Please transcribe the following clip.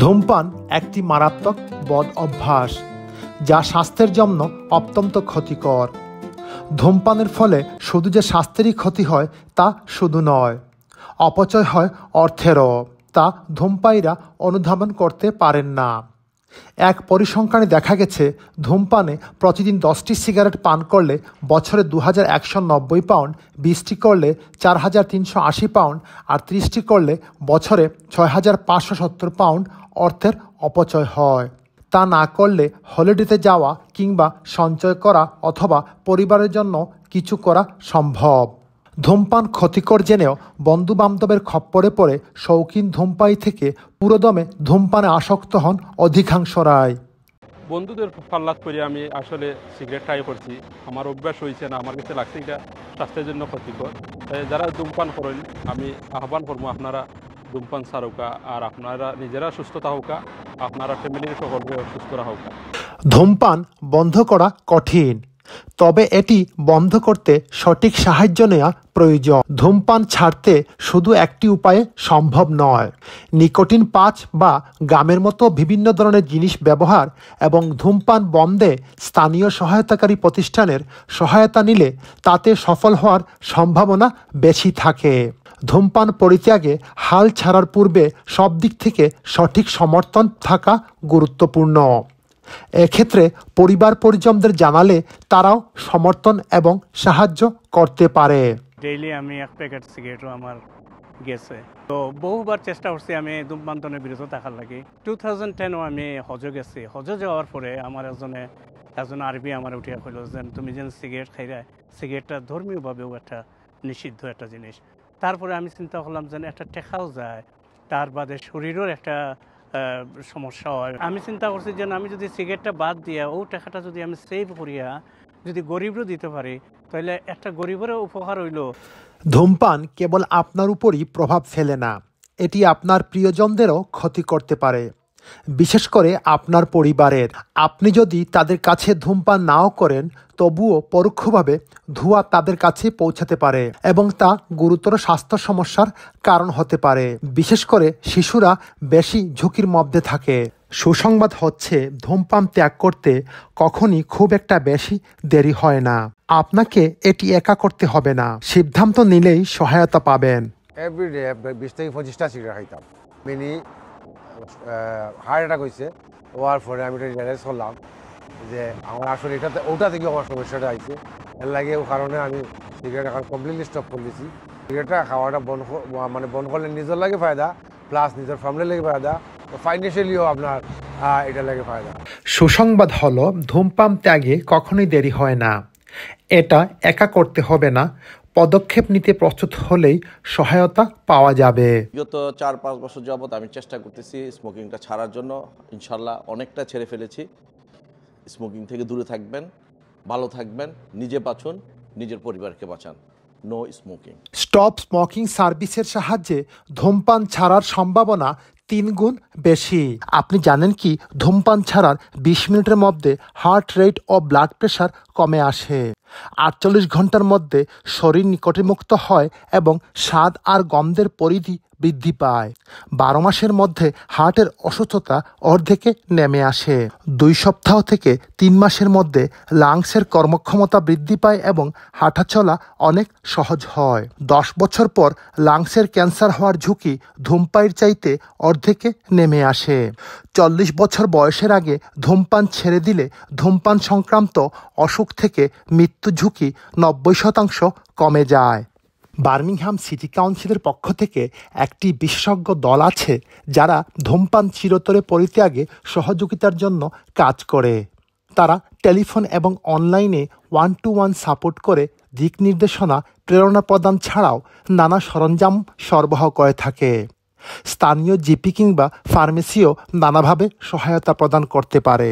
ধূমপান একটি মারাত্মক বদ অভ্যাস যা স্বাস্থ্যের জন্য অত্যন্ত ক্ষতিকর। ধূমপানের ফলে শুধু যে স্বাস্থ্যেরই ক্ষতি হয় তা শুধু নয়, অপচয় হয় অর্থেরও। তা ধূমপায়ীরা অনুধাবন করতে পারেন না। এক পরিসংখ্যানে দেখা গেছে, ধূমপানে প্রতিদিন 10টি সিগারেট পান করলে বছরে 2190 পাউন্ড, 20টি করলে 4380 পাউন্ড আর 30টি করলে বছরে 6570 পাউন্ড অর্থের অপচয় হয়। তা না করলে হলিডেতে যাওয়া কিংবা সঞ্চয় করা অথবা পরিবারের জন্য কিছু করা সম্ভব। ধূমপান ক্ষতিকর জেনেও বন্ধুবান্ধবের খপ্পরে পড়ে শৌখিন ধূমপায়ী থেকে পুরোদমে ধূমপানে আসক্ত হন অধিকাংশরাই। বন্ধুদের পাল্লাত করে আমি আসলে সিগারেট ট্রাই করছি। আমার অভ্যাস হয়েছে না, আমার কাছে লাগছে এটা স্বাস্থ্যের জন্য ক্ষতিকর। যারা ধূমপান করেন আমি আহ্বান করবো, আপনারা ধূমপান ছাড়ুকা আর আপনারা নিজেরা সুস্থ থাকুকা, আপনারা ফ্যামিলির সকলকে সুস্থ রাখুকা। ধূমপান বন্ধ করা কঠিন, তবে এটি বন্ধ করতে সঠিক সাহায্য নেওয়া প্রয়োজন। ধূমপান ছাড়তে শুধু একটি উপায়ে সম্ভব নয়। নিকোটিন পাঁচ বা গামের মতো বিভিন্ন ধরনের জিনিস ব্যবহার এবং ধূমপান বন্ধে স্থানীয় সহায়তাকারী প্রতিষ্ঠানের সহায়তা নিলে তাতে সফল হওয়ার সম্ভাবনা বেশি থাকে। ধূমপান পরিত্যাগে হাল ছাড়ার পূর্বে সব দিক থেকে সঠিক সমর্থন থাকা গুরুত্বপূর্ণ। এক্ষেত্রে পরিবার পরিজনদের জানালে তারাও সমর্থন এবং সাহায্য করতে পারে। ডেইলি আমি এক প্যাকেট সিগারেটও আমার গেছে, তো বহুবার চেষ্টা করছি আমি ধূমপানের বিরত থাকার লাগে। 2010 আমি হজ গেছি। হজ যাওয়ার পরে আমার একজন আরবি আমার উঠিয়া কইল যে তুমি যেন সিগারেট খাইরা, সিগারেটটা ধর্মীয়ভাবেও একটা নিষিদ্ধ একটা জিনিস। তারপরে আমি চিন্তা করলাম যে একটা টেকাও যায়, তার বাদে শরীরের একটা সমস্যা হয়। আমি চিন্তা করছি যে আমি যদি সিগারেটটা বাদ দিয়া ও টাকাটা যদি আমি সেভ করিয়া যদি গরিবরও দিতে পারি, তাহলে একটা গরিবেরও উপকার হইল। ধূমপান কেবল আপনার উপরই প্রভাব ফেলে না, এটি আপনার প্রিয়জনদেরও ক্ষতি করতে পারে, বিশেষ করে আপনার পরিবারের। আপনি যদি তাদের কাছে ধূমপান নাও করেন, তবুও পরোক্ষভাবে ধোঁয়া তাদের কাছে পৌঁছাতে পারে এবং তা গুরুতর স্বাস্থ্য সমস্যার কারণ হতে পারে। বিশেষ করে শিশুরা বেশি ঝুঁকির মধ্যে থাকে। সুসংবাদ হচ্ছে, ধূমপান ত্যাগ করতে কখনই খুব একটা বেশি দেরি হয় না। আপনাকে এটি একা করতে হবে না, সিদ্ধান্ত নিলেই সহায়তা পাবেন। এভরিডে 20 থেকে 25টা সিগারেট খাইতাম। মিনি হার্ট অ্যাটাক হয়েছে, হওয়ার পরে আমি এটা রিয়ালাইজ করলাম যে আমার আসলে ওটা থেকে আমার সমস্যাটা আইছে। এর লাগে ও কারণে আমি সিগারেট এখন কমপ্লিটলি স্টপ করে দিয়েছি। সিগারেটটা খাওয়াটা বন্ধ করলে নিজের লাগে ফায়দা, প্লাস নিজের ফ্যামিলির লাগে ফায়দা, ফাইন্যান্সিয়ালিও আপনার এটা লাগে ফায়দা। সুসংবাদ হলো, ধূমপান ত্যাগে কখনোই দেরি হয় না। এটা একা করতে হবে না, পদক্ষেপ নিতে প্রস্তুত হলেই সহায়তা পাওয়া যাবে। গত 4-5 বছর যাবত আমি চেষ্টা করতেছি স্মোকিংটা ছাড়ার জন্য। ইনশাল্লাহ অনেকটা ছেড়ে ফেলেছি। স্মোকিং থেকে দূরে থাকবেন, ভালো থাকবেন, নিজে বাঁচুন, নিজের পরিবারকে বাঁচান। No smoking. স্টপ স্মোকিং সার্ভিসের সাহায্যে ধূমপান ছাড়ার সম্ভাবনা 3 গুণ বেশি। আপনি জানেন কি, ধূমপান ছাড়ার 20 মিনিটের মধ্যে হার্ট রেট ও ব্লাড প্রেশার কমে আসে। 48 ঘন্টার মধ্যে শরীর নিকোটিনমুক্ত হয় এবং স্বাদ আর গন্ধের পরিধি বৃদ্ধি পায়। 12 মাসের মধ্যে হার্টের অসুস্থতা অর্ধেকে নেমে আসে। 2 সপ্তাহ থেকে 3 মাসের মধ্যে লাংসের কর্মক্ষমতা বৃদ্ধি পায় এবং হাঁটাচলা অনেক সহজ হয়। 10 বছর পর লাংসের ক্যান্সার হওয়ার ঝুঁকি ধূমপায়ীর চাইতে অর্ধেকে নেমে আসে। 40 বছর বয়সের আগে ধূমপান ছেড়ে দিলে ধূমপান সংক্রান্ত অসুখ থেকে মৃত্যু ঝুঁকি 90% কমে যায়। বার্মিংহাম সিটি কাউন্সিলের পক্ষ থেকে একটি বিশেষজ্ঞ দল আছে যারা ধূমপান চিরতরে পরিত্যাগে সহযোগিতার জন্য কাজ করে। তারা টেলিফোন এবং অনলাইনে 1-to-1 সাপোর্ট করে দিক নির্দেশনা, প্রেরণা প্রদান ছাড়াও নানা সরঞ্জাম সরবরাহ করে থাকে। স্থানীয় জিপি কিংবা ফার্মেসিও নানাভাবে সহায়তা প্রদান করতে পারে।